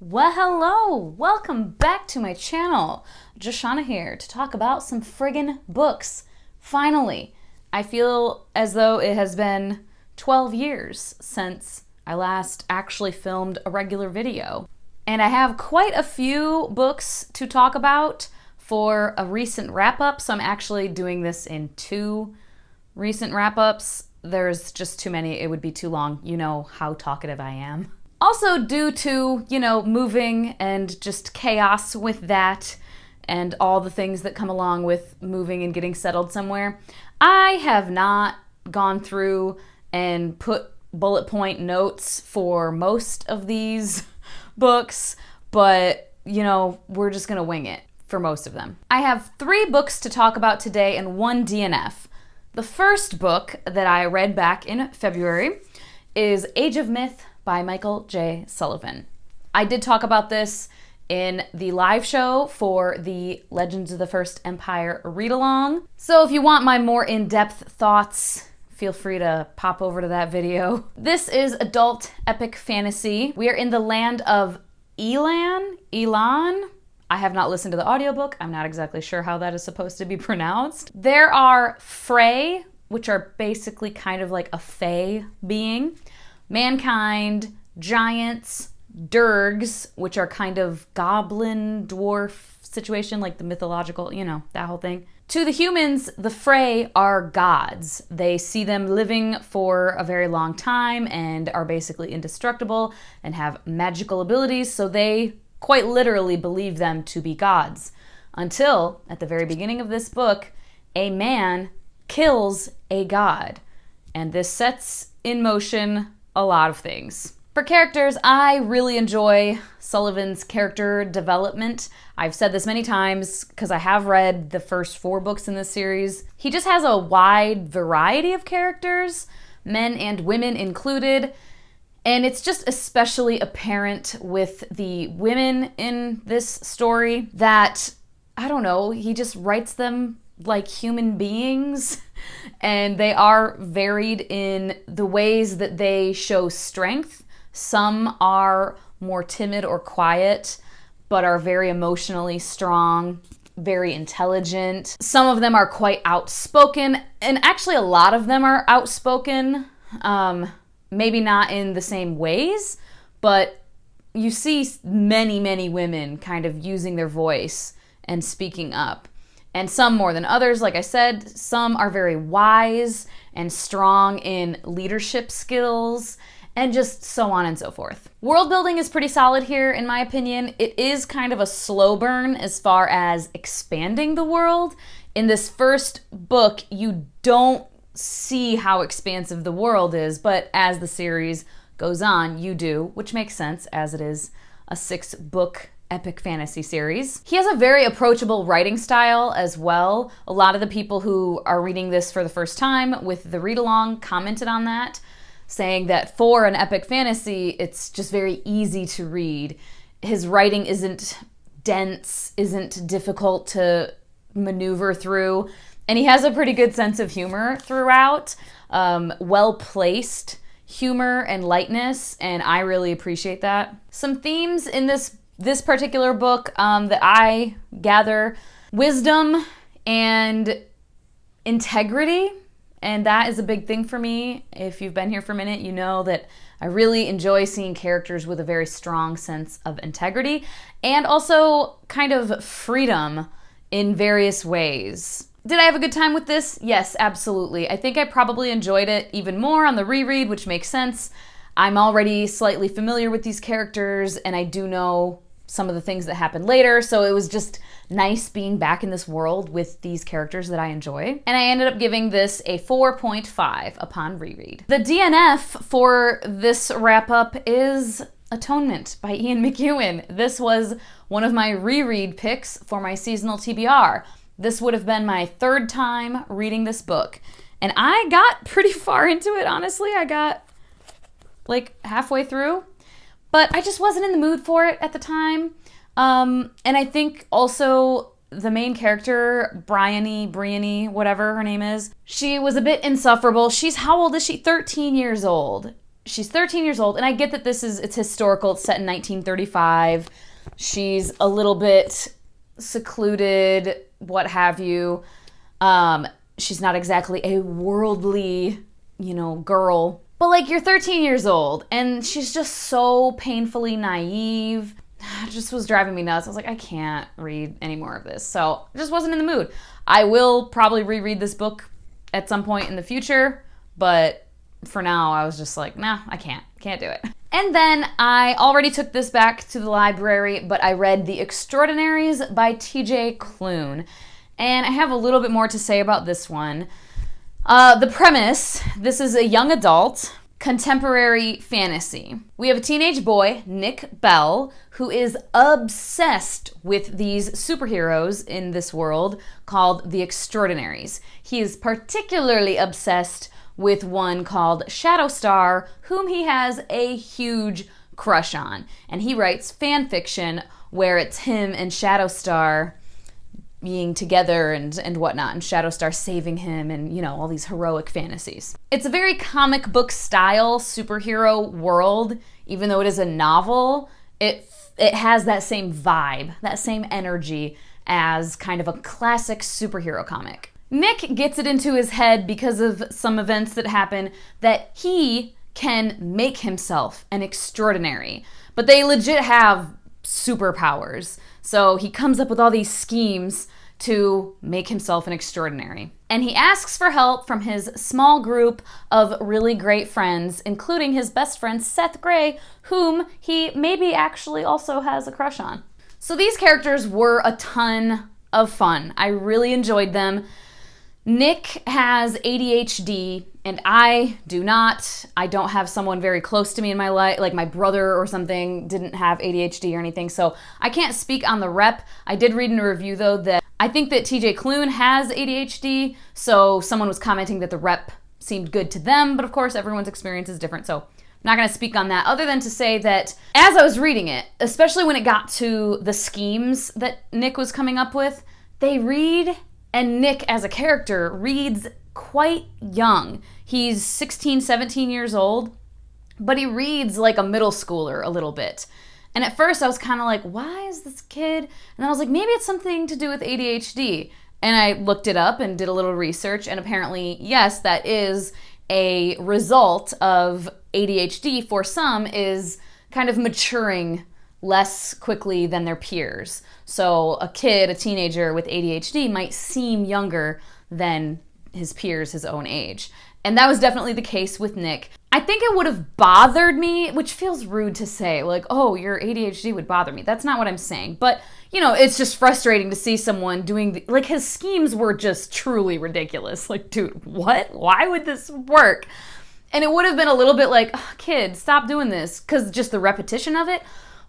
Well, hello! Welcome back to my channel. Jashana here to talk about some friggin' books. Finally, I feel as though it has been 12 years since I last actually filmed a regular video. And I have quite a few books to talk about for a recent wrap-up, so I'm actually doing this in 2 recent wrap-ups. There's just too many, it would be too long. You know how talkative I am. Also, due to, moving and just chaos with that and all the things that come along with moving and getting settled somewhere, I have not gone through and put bullet point notes for most of these books, but, we're just gonna wing it for most of them. I have 3 books to talk about today and 1 DNF. The first book that I read back in February is Age of Myth by Michael J. Sullivan. I did talk about this in the live show for the Legends of the First Empire read-along. So if you want my more in-depth thoughts, feel free to pop over to that video. This is adult epic fantasy. We are in the land of Elan. I have not listened to the audiobook. I'm not exactly sure how that is supposed to be pronounced. There are Frey, which are basically kind of like a fae being. Mankind, giants, Durgs, which are kind of goblin, dwarf situation, like the mythological, that whole thing. To the humans, the Frey are gods. They see them living for a very long time and are basically indestructible and have magical abilities, so they quite literally believe them to be gods. Until, at the very beginning of this book, a man kills a god. And this sets in motion a lot of things. For characters, I really enjoy Sullivan's character development. I've said this many times because I have read the first 4 books in this series. He just has a wide variety of characters, men and women included, and it's just especially apparent with the women in this story that, I don't know, he just writes them like human beings, and they are varied in the ways that they show strength. Some are more timid or quiet, but are very emotionally strong, very intelligent. Some of them are quite outspoken, and actually a lot of them are outspoken, maybe not in the same ways, but you see many women kind of using their voice and speaking up. And some more than others, like I said. Some are very wise and strong in leadership skills, and just so on and so forth. World building is pretty solid here, in my opinion. It is kind of a slow burn as far as expanding the world. In this first book, you don't see how expansive the world is, but as the series goes on, you do, which makes sense as it is a 6-book epic fantasy series. He has a very approachable writing style as well. A lot of the people who are reading this for the first time with the read-along commented on that, saying that for an epic fantasy, it's just very easy to read. His writing isn't dense, isn't difficult to maneuver through, and he has a pretty good sense of humor throughout, well-placed humor and lightness, and I really appreciate that. Some themes in this particular book that I gather: wisdom and integrity, and that is a big thing for me. If you've been here for a minute, you know that I really enjoy seeing characters with a very strong sense of integrity, and also kind of freedom in various ways. Did I have a good time with this? Yes, absolutely. I think I probably enjoyed it even more on the reread, which makes sense. I'm already slightly familiar with these characters, and I do know some of the things that happened later, so it was just nice being back in this world with these characters that I enjoy. And I ended up giving this a 4.5 upon reread. The DNF for this wrap-up is Atonement by Ian McEwan. This was one of my reread picks for my seasonal TBR. This would have been my 3rd time reading this book, and I got pretty far into it, honestly. I got like halfway through, but I just wasn't in the mood for it at the time. And I think also the main character, Bryony, whatever her name is, she was a bit insufferable. How old is she? 13 years old. she's 13 years old, and I get that it's historical, it's set in 1935. She's a little bit secluded, what have you. She's not exactly a worldly, girl. But like, you're 13 years old, and she's just so painfully naive. It just was driving me nuts. I was like, I can't read any more of this. So I just wasn't in the mood. I will probably reread this book at some point in the future, but for now, I was just like, nah, I can't do it. And then I already took this back to the library, but I read The Extraordinaries by TJ Klune. And I have a little bit more to say about this one. The premise, this is a young adult contemporary fantasy. We have a teenage boy, Nick Bell, who is obsessed with these superheroes in this world called The Extraordinaries. He is particularly obsessed with one called Shadowstar, whom he has a huge crush on. And he writes fan fiction where it's him and Shadowstar being together and whatnot, and Shadowstar saving him, and all these heroic fantasies. It's a very comic book style superhero world. Even though it is a novel, it has that same vibe, that same energy as kind of a classic superhero comic. Nick gets it into his head because of some events that happen that he can make himself an extraordinary, but they legit have superpowers. So he comes up with all these schemes to make himself an extraordinary. And he asks for help from his small group of really great friends, including his best friend Seth Grey, whom he maybe actually also has a crush on. So these characters were a ton of fun. I really enjoyed them. Nick has ADHD, and I do not. I don't have someone very close to me in my life, like my brother or something didn't have ADHD or anything, so I can't speak on the rep. I did read in a review, though, that I think that TJ Klune has ADHD, so someone was commenting that the rep seemed good to them, but of course everyone's experience is different, so I'm not going to speak on that, other than to say that as I was reading it, especially when it got to the schemes that Nick was coming up with, they read, and Nick as a character reads quite young. He's 16, 17 years old, but he reads like a middle schooler a little bit. And at first I was kind of like, why is this kid? And then I was like, maybe it's something to do with ADHD. And I looked it up and did a little research, and apparently, yes, that is a result of ADHD for some, is kind of maturing less quickly than their peers. So a teenager with ADHD might seem younger than his peers his own age. And that was definitely the case with Nick. I think it would have bothered me, which feels rude to say, like, oh, your ADHD would bother me. That's not what I'm saying. But, it's just frustrating to see someone doing, his schemes were just truly ridiculous. Like, dude, what? Why would this work? And it would have been a little bit like, oh, kid, stop doing this, because just the repetition of it.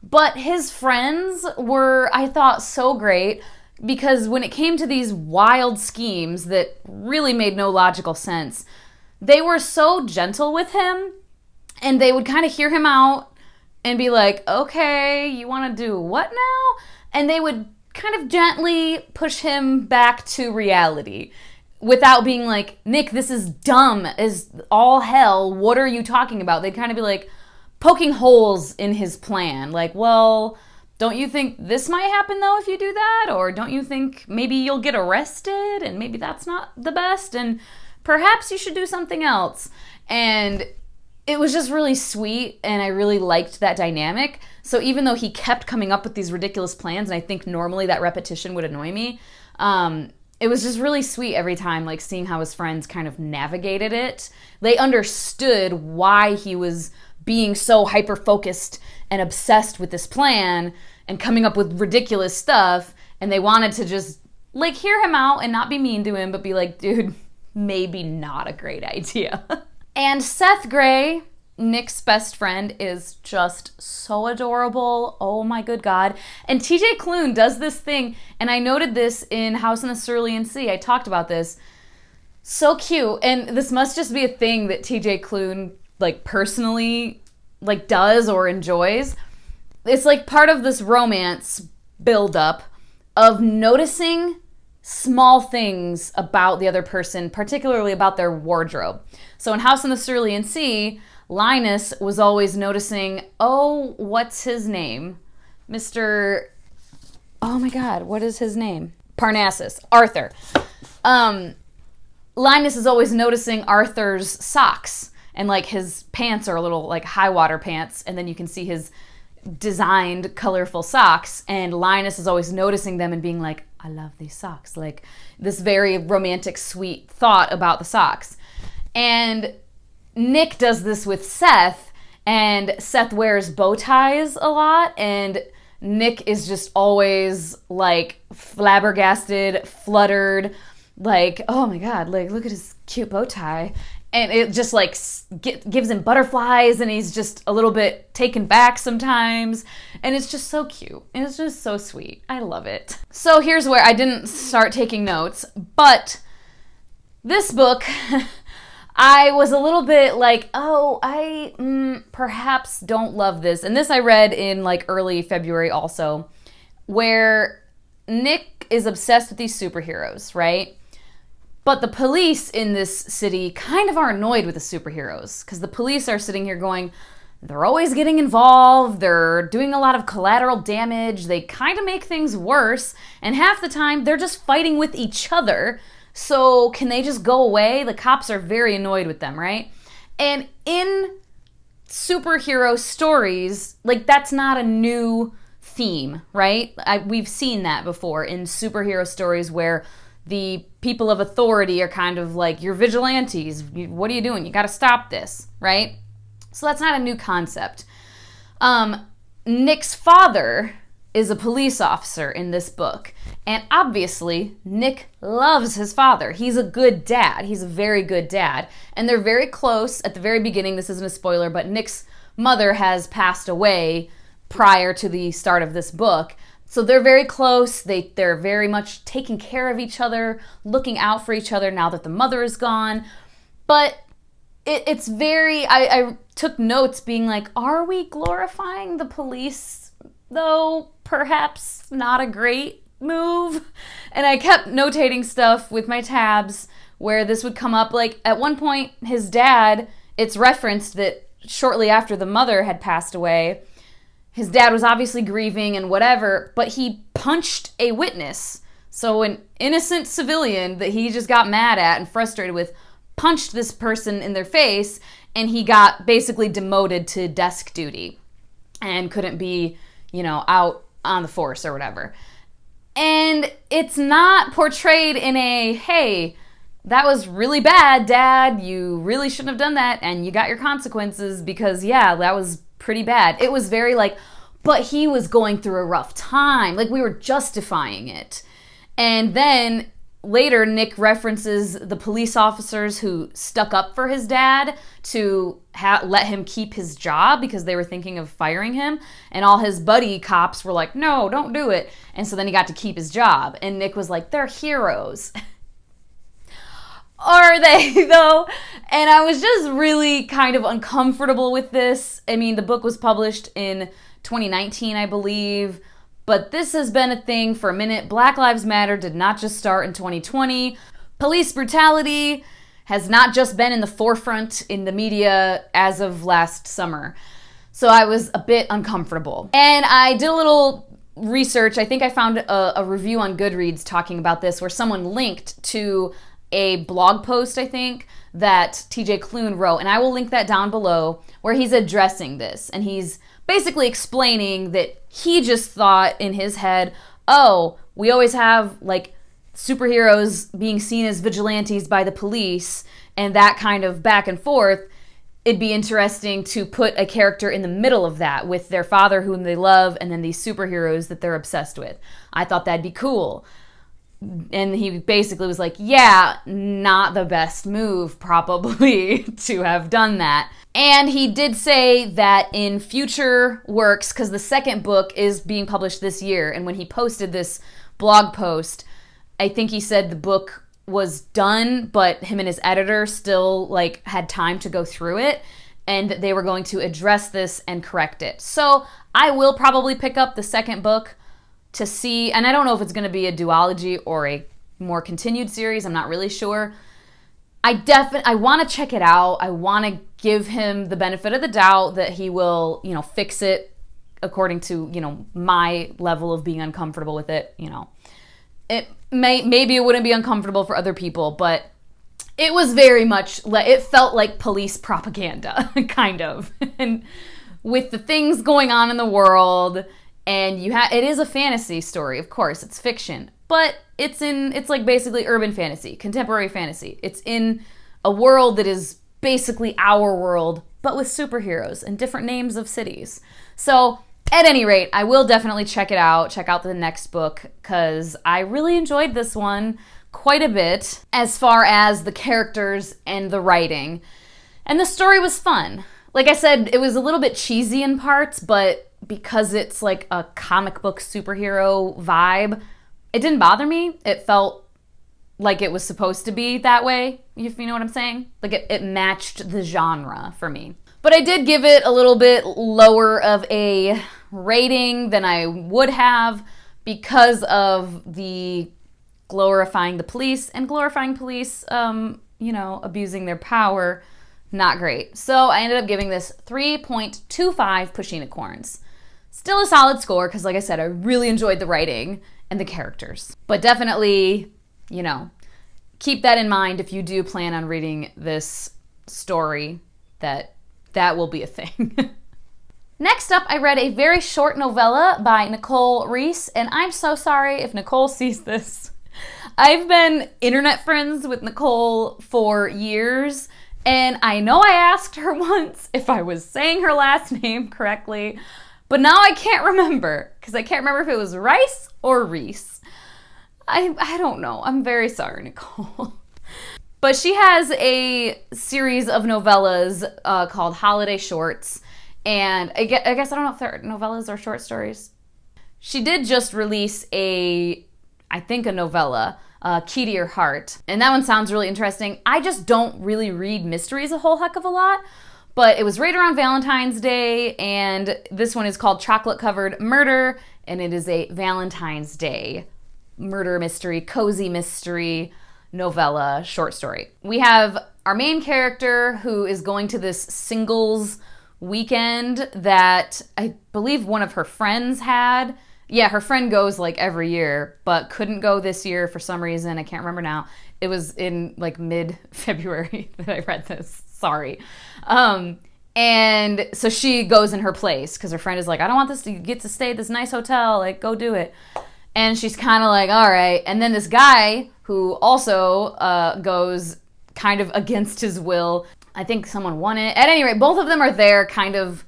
But his friends were, I thought, so great, because when it came to these wild schemes that really made no logical sense, they were so gentle with him, and they would kind of hear him out and be like, okay, you want to do what now? And they would kind of gently push him back to reality without being like, Nick, this is dumb as all hell. What are you talking about? They'd kind of be like, poking holes in his plan. Like, well, don't you think this might happen though if you do that? Or don't you think maybe you'll get arrested and maybe that's not the best and perhaps you should do something else? And it was just really sweet, and I really liked that dynamic. So even though he kept coming up with these ridiculous plans, and I think normally that repetition would annoy me, it was just really sweet every time, seeing how his friends kind of navigated it. They understood why he was being so hyper-focused and obsessed with this plan and coming up with ridiculous stuff, and they wanted to just, hear him out and not be mean to him, but be like, dude, maybe not a great idea. And Seth Grey, Nick's best friend, is just so adorable. Oh my good God. And TJ Klune does this thing, and I noted this in House in the Cerulean Sea. I talked about this. So cute. And this must just be a thing that TJ Klune personally does or enjoys. It's part of this romance buildup of noticing small things about the other person, particularly about their wardrobe. So in House in the Cerulean Sea, Linus was always noticing, oh, what's his name? Mr. Oh my God, what is his name? Parnassus, Arthur. Linus is always noticing Arthur's socks, and like his pants are a little like high water pants, and then you can see his designed colorful socks, and Linus is always noticing them and being like, I love these socks. Like this very romantic, sweet thought about the socks. And Nick does this with Seth, and Seth wears bow ties a lot, and Nick is just always like flabbergasted, fluttered, like, oh my God, like look at his cute bow tie. And it just like gives him butterflies, and he's just a little bit taken back sometimes. And it's just so cute. And it's just so sweet. I love it. So here's where I didn't start taking notes, but this book, I was a little bit like, oh, I perhaps don't love this. And this I read in like early February also, where Nick is obsessed with these superheroes, right? But the police in this city kind of are annoyed with the superheroes, because the police are sitting here going, they're always getting involved, they're doing a lot of collateral damage, they kind of make things worse, and half the time they're just fighting with each other. So can they just go away? The cops are very annoyed with them, right? And in superhero stories, like that's not a new theme, right? We've seen that before in superhero stories where the people of authority are kind of like, you're vigilantes, what are you doing? You got to stop this, right? So that's not a new concept. Nick's father is a police officer in this book, and obviously Nick loves his father. He's a good dad. He's a very good dad, and they're very close. At the very beginning, this isn't a spoiler, but Nick's mother has passed away prior to the start of this book. So they're very close. They're very much taking care of each other, looking out for each other now that the mother is gone. But it's very, I took notes being like, are we glorifying the police, though? Perhaps not a great move. And I kept notating stuff with my tabs where this would come up. Like at one point, his dad, it's referenced that shortly after the mother had passed away, his dad was obviously grieving and whatever, but he punched a witness. So an innocent civilian that he just got mad at and frustrated with punched this person in their face, and he got basically demoted to desk duty and couldn't be, out on the force or whatever. And it's not portrayed in a, hey, that was really bad, Dad. You really shouldn't have done that, and you got your consequences because, yeah, that was pretty bad. It was very like, but he was going through a rough time. Like we were justifying it. And then later, Nick references the police officers who stuck up for his dad to let him keep his job because they were thinking of firing him. And all his buddy cops were like, no, don't do it. And so then he got to keep his job. And Nick was like, they're heroes. Are they, though? And I was just really kind of uncomfortable with this. I mean, the book was published in 2019, I believe, but this has been a thing for a minute. Black Lives Matter did not just start in 2020. Police brutality has not just been in the forefront in the media as of last summer. So I was a bit uncomfortable. And I did a little research. I think I found a review on Goodreads talking about this where someone linked to a blog post, I think, that TJ Klune wrote, and I will link that down below, where he's addressing this, and he's basically explaining that he just thought in his head, oh, we always have, like, superheroes being seen as vigilantes by the police, and that kind of back and forth. It'd be interesting to put a character in the middle of that with their father whom they love, and then these superheroes that they're obsessed with. I thought that'd be cool. And he basically was like, yeah, not the best move probably to have done that. And he did say that in future works, because the second book is being published this year, and when he posted this blog post, I think he said the book was done, but him and his editor still like had time to go through it, and they were going to address this and correct it. So I will probably pick up the second book to see, and I don't know if it's going to be a duology or a more continued series, I'm not really sure. I want to check it out. I want to give him the benefit of the doubt that he will, fix it according to, my level of being uncomfortable with it. Maybe it wouldn't be uncomfortable for other people, but it was very much, it felt like police propaganda, kind of. And with the things going on in the world, and it is a fantasy story, of course, it's fiction, but it's like basically urban fantasy, contemporary fantasy. It's in a world that is basically our world, but with superheroes and different names of cities. So at any rate, I will definitely check it out, check out the next book, because I really enjoyed this one quite a bit as far as the characters and the writing. And the story was fun. Like I said, it was a little bit cheesy in parts, but because it's like a comic book superhero vibe, it didn't bother me. It felt like it was supposed to be that way, if you know what I'm saying. Like it matched the genre for me. But I did give it a little bit lower of a rating than I would have because of the glorifying the police and glorifying police, abusing their power. Not great. So I ended up giving this 3.25 pushinicorns. Still a solid score because, like I said, I really enjoyed the writing and the characters. But definitely, keep that in mind if you do plan on reading this story, that will be a thing. Next up, I read a very short novella by Nicole Reese, and I'm so sorry if Nicole sees this. I've been internet friends with Nicole for years, and I know I asked her once if I was saying her last name correctly, but now I can't remember, because I can't remember if it was Rice or Reese. I don't know. I'm very sorry, Nicole. But she has a series of novellas called Holiday Shorts, and I guess I don't know if they're novellas or short stories. She did just release a novella, Key to Your Heart, and that one sounds really interesting. I just don't really read mysteries a whole heck of a lot, but it was right around Valentine's Day, and this one is called Chocolate Covered Murder, and it is a Valentine's Day murder mystery, cozy mystery novella short story. We have our main character who is going to this singles weekend that I believe one of her friends had. Yeah, her friend goes like every year, but couldn't go this year for some reason. I can't remember now. It was in like mid-February that I read this. Sorry. And so she goes in her place because her friend is like, I don't want this to get to stay at this nice hotel. Like, go do it. And she's kind of like, all right. And then this guy who also goes kind of against his will. I think someone won it. At any rate, both of them are there kind of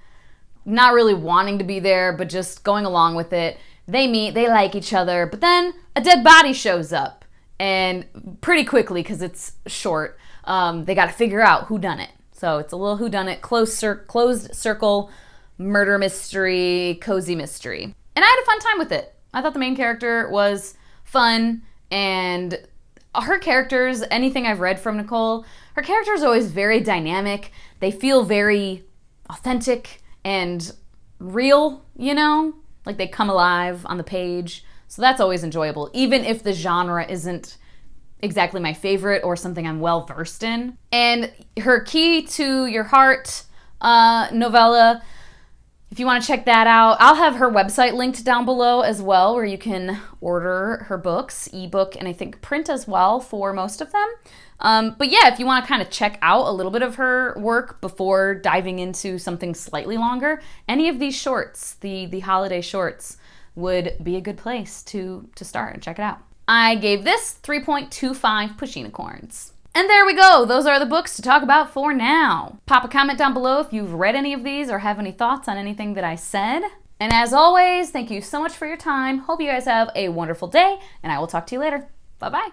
not really wanting to be there, but just going along with it. They meet, they like each other, but then a dead body shows up. And pretty quickly, because it's short, they got to figure out who done it. So it's a little whodunit, closed circle, murder mystery, cozy mystery. And I had a fun time with it. I thought the main character was fun, and her characters, anything I've read from Nicole, her characters are always very dynamic. They feel very authentic and real, like they come alive on the page. So that's always enjoyable, even if the genre isn't exactly my favorite or something I'm well versed in. And her Key to Your Heart novella, if you want to check that out, I'll have her website linked down below as well, where you can order her books, ebook, and I think print as well for most of them. But yeah, if you want to kind of check out a little bit of her work before diving into something slightly longer, any of these shorts, the holiday shorts, would be a good place to start and check it out. I gave this 3.25 pushinicorns. And there we go. Those are the books to talk about for now. Pop a comment down below if you've read any of these or have any thoughts on anything that I said. And as always, thank you so much for your time. Hope you guys have a wonderful day, and I will talk to you later. Bye-bye.